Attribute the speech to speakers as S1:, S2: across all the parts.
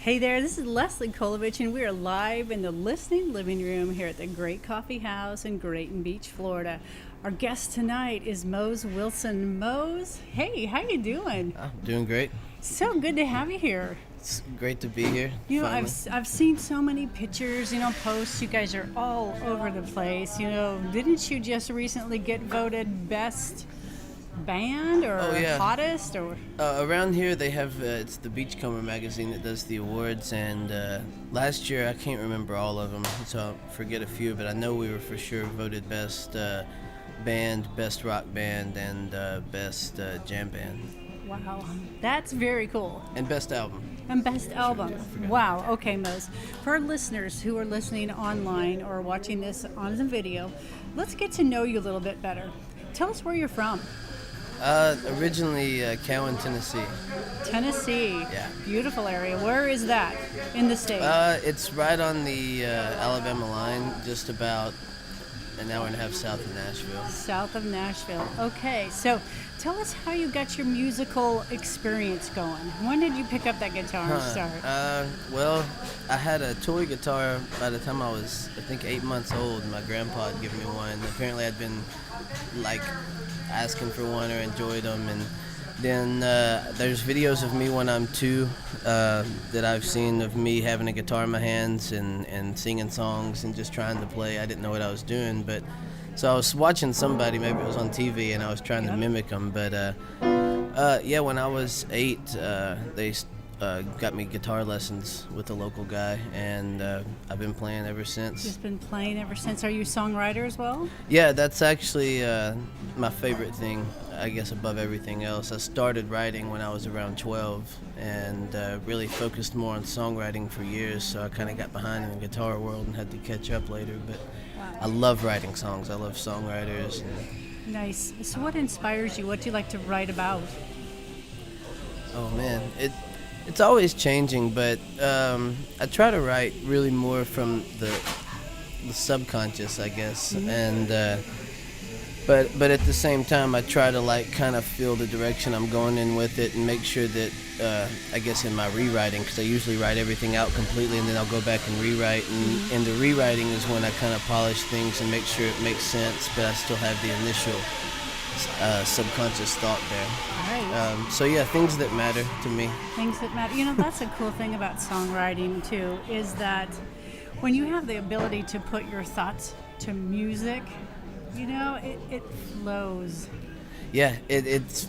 S1: Hey there, this is Leslie Kolovich, and we are live in the listening living room here at the Grayt Coffee House in Grayton Beach, Florida. Our guest tonight is Mose Wilson. Mose, hey, how you doing?
S2: I'm doing great.
S1: So good to have you here.
S2: It's great to be here.
S1: You know,
S2: finally.
S1: I've seen so many pictures, posts. You guys are all over the place. Didn't you just recently get voted best band or hottest or?
S2: Around here they have it's the Beachcomber magazine that does the awards, and last year I can't remember all of them, so I'll forget a few, but I know we were for sure voted best band, best rock band, and best jam band.
S1: Wow, that's very cool.
S2: And best album.
S1: And best album. Wow. Okay, Mose. For our listeners who are listening online or watching this on the video, let's get to know you a little bit better. Tell us where you're from.
S2: Originally Cowan, Tennessee.
S1: Tennessee.
S2: Yeah.
S1: Beautiful area. Where is that in the state?
S2: It's right on the Alabama line, just about an hour and a half south of Nashville.
S1: South of Nashville. Okay, so tell us how you got your musical experience going. When did you pick up that guitar and start?
S2: Well, I had a toy guitar by the time I was, I think, 8 months old. My grandpa had given me one. Apparently I'd been, asking for one or enjoyed them. And then there's videos of me when I'm 2 that I've seen of me having a guitar in my hands and singing songs and just trying to play. I didn't know what I was doing, but so I was watching somebody, maybe it was on TV, and I was trying to mimic them. But when I was 8, they got me guitar lessons with a local guy, and I've been playing ever since.
S1: Just been playing ever since. Are you a songwriter as well?
S2: Yeah, that's actually my favorite thing, I guess, above everything else. I started writing when I was around 12 and really focused more on songwriting for years, so I kind of got behind in the guitar world and had to catch up later. But I love writing songs. I love songwriters.
S1: Nice. So what inspires you? What do you like to write about?
S2: Oh, man. It's always changing, but I try to write really more from the subconscious, I guess, and but at the same time, I try to kind of feel the direction I'm going in with it and make sure that I guess in my rewriting, because I usually write everything out completely and then I'll go back and rewrite, and the rewriting is when I kind of polish things and make sure it makes sense, but I still have the initial subconscious thought there.
S1: Right.
S2: So yeah, things that matter to me.
S1: Things that matter. That's a cool thing about songwriting too, is that when you have the ability to put your thoughts to music, it flows.
S2: Yeah, it's.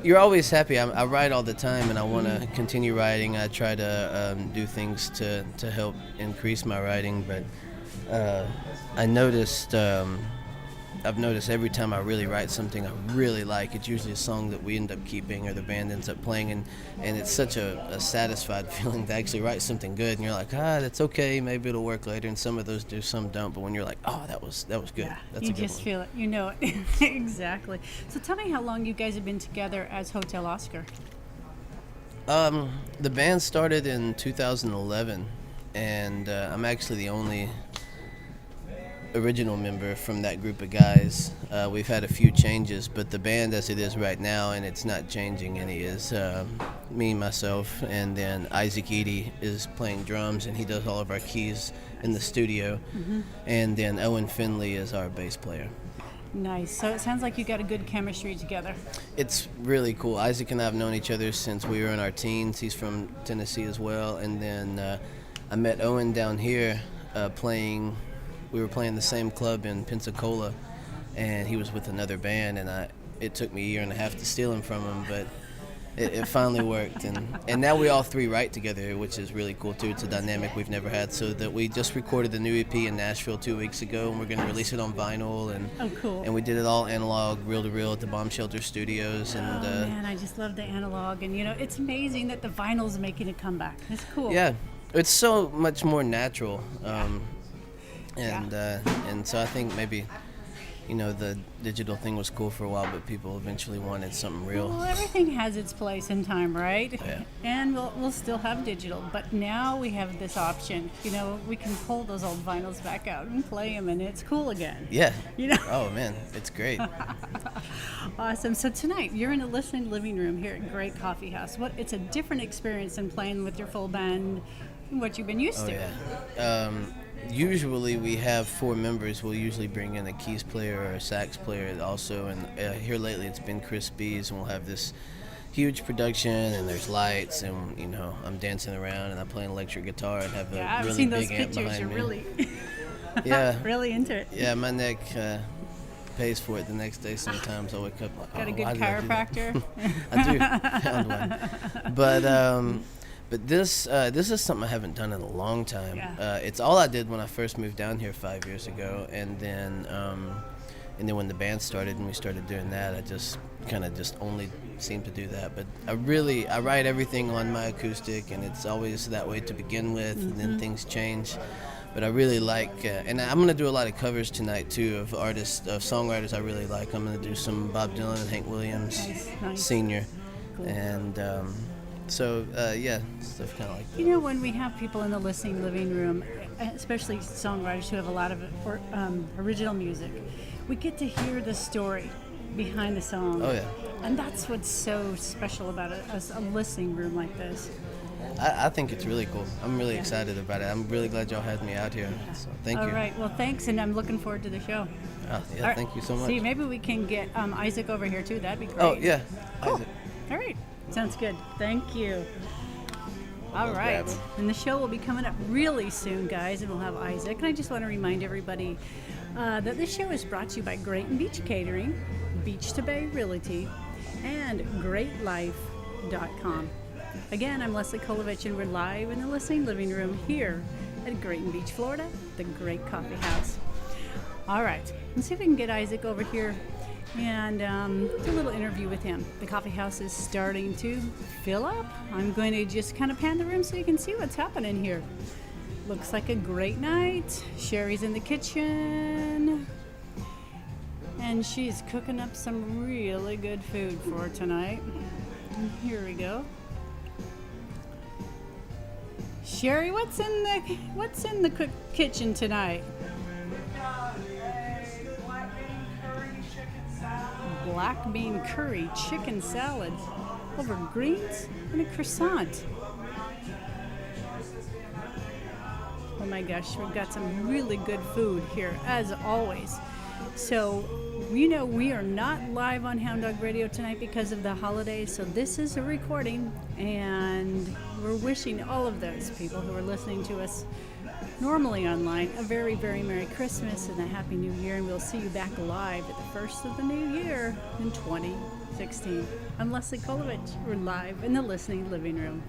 S2: You're always happy. I write all the time, and I want to continue writing. I try to do things to help increase my writing, but I've noticed every time I really write something I really like, it's usually a song that we end up keeping or the band ends up playing, and it's such a satisfied feeling to actually write something good, and you're like, that's okay, maybe it'll work later, and some of those do, some don't, but when you're like, that was good,
S1: yeah,
S2: that's
S1: you
S2: a good
S1: just
S2: one.
S1: feel it, it. Exactly. So tell me how long you guys have been together as Hotel Oscar.
S2: The band started in 2011, and I'm actually the only original member from that group of guys. We've had a few changes, but the band as it is right now, and it's not changing any, is me, myself, and then Isaac Eady is playing drums, and he does all of our keys in the studio, and then Owen Finley is our bass player.
S1: Nice. So it sounds like you got a good chemistry together.
S2: It's really cool. Isaac and I have known each other since we were in our teens. He's from Tennessee as well, and then I met Owen down here playing. We were playing the same club in Pensacola, and he was with another band, and it took me a year and a half to steal him from him, but it finally worked. And now we all three write together, which is really cool too. It's a dynamic we've never had. So that we just recorded the new EP in Nashville 2 weeks ago, and we're going to release it on vinyl. And
S1: cool.
S2: And we did it all analog, reel to reel at the Bomb Shelter Studios. And
S1: man, I just love the analog, and it's amazing that the vinyl's making a comeback. It's cool.
S2: Yeah, it's so much more natural. And so I think maybe the digital thing was cool for a while, but people eventually wanted something real.
S1: Well, everything has its place in time, right?
S2: Yeah.
S1: And we'll still have digital, but now we have this option. We can pull those old vinyls back out and play them, and it's cool again.
S2: Yeah.
S1: You know?
S2: Oh man, it's great.
S1: Awesome. So tonight you're in a listening living room here at Grayt Coffee House. It's a different experience than playing with your full band, what you've been used to.
S2: Yeah. Usually we have 4 members. We'll usually bring in a keys player or a sax player also, and here lately it's been Chris B's, and we'll have this huge production, and there's lights, and I'm dancing around and I'm playing electric guitar and have a
S1: I've
S2: really
S1: seen
S2: big
S1: those
S2: amp
S1: pictures.
S2: behind
S1: You're
S2: me.
S1: really,
S2: Yeah.
S1: really into it.
S2: Yeah, my neck pays for it the next day sometimes. I wake up like,
S1: Got a good
S2: why did I do that?
S1: chiropractor.
S2: I do. Found one. But this is something I haven't done in a long time.
S1: Yeah.
S2: It's all I did when I first moved down here 5 years ago, and then when the band started and we started doing that, I just only seemed to do that. But I write everything on my acoustic, and it's always that way to begin with, and then things change. But I really like, and I'm going to do a lot of covers tonight too of songwriters I really like. I'm going to do some Bob Dylan and Hank Williams,
S1: Nice.
S2: Senior,
S1: Cool.
S2: and stuff kind of like that.
S1: When we have people in the listening living room, especially songwriters who have a lot of original music, we get to hear the story behind the song.
S2: Oh yeah.
S1: And that's what's so special about a listening room like this.
S2: I think it's really cool. I'm really excited about it. I'm really glad y'all had me out here. So thank you.
S1: All right. Well, thanks, and I'm looking forward to the show.
S2: Oh, yeah,
S1: All right.
S2: thank you so much.
S1: See, maybe we can get Isaac over here too. That'd be great.
S2: Oh yeah.
S1: Cool.
S2: Isaac.
S1: All right. Sounds good. Thank you. All
S2: Let's
S1: right.
S2: grab him.
S1: And the show will be coming up really soon, guys, and we'll have Isaac. And I just want to remind everybody that this show is brought to you by Grayt Beach Catering, Beach to Bay Realty, and GraytLife.com. Again, I'm Leslie Kolovich, and we're live in the listening living room here at Grayt Beach, Florida, the Grayt Coffee House. All right. Let's see if we can get Isaac over here and do a little interview with him. The coffee house is starting to fill up. I'm going to just kind of pan the room so you can see what's happening here. Looks like a great night. Sherry's in the kitchen, and she's cooking up some really good food for tonight. And here we go. Sherry, what's in the kitchen tonight? Black bean curry chicken salad over greens and a croissant. Oh my gosh, we've got some really good food here as always. So, we are not live on Hound Dog Radio tonight because of the holidays, so this is a recording, and we're wishing all of those people who are listening to us normally online a very, very Merry Christmas and a Happy New Year, and we'll see you back live at the first of the new year in 2016. I'm Leslie Kolovich. We're live in the listening living room.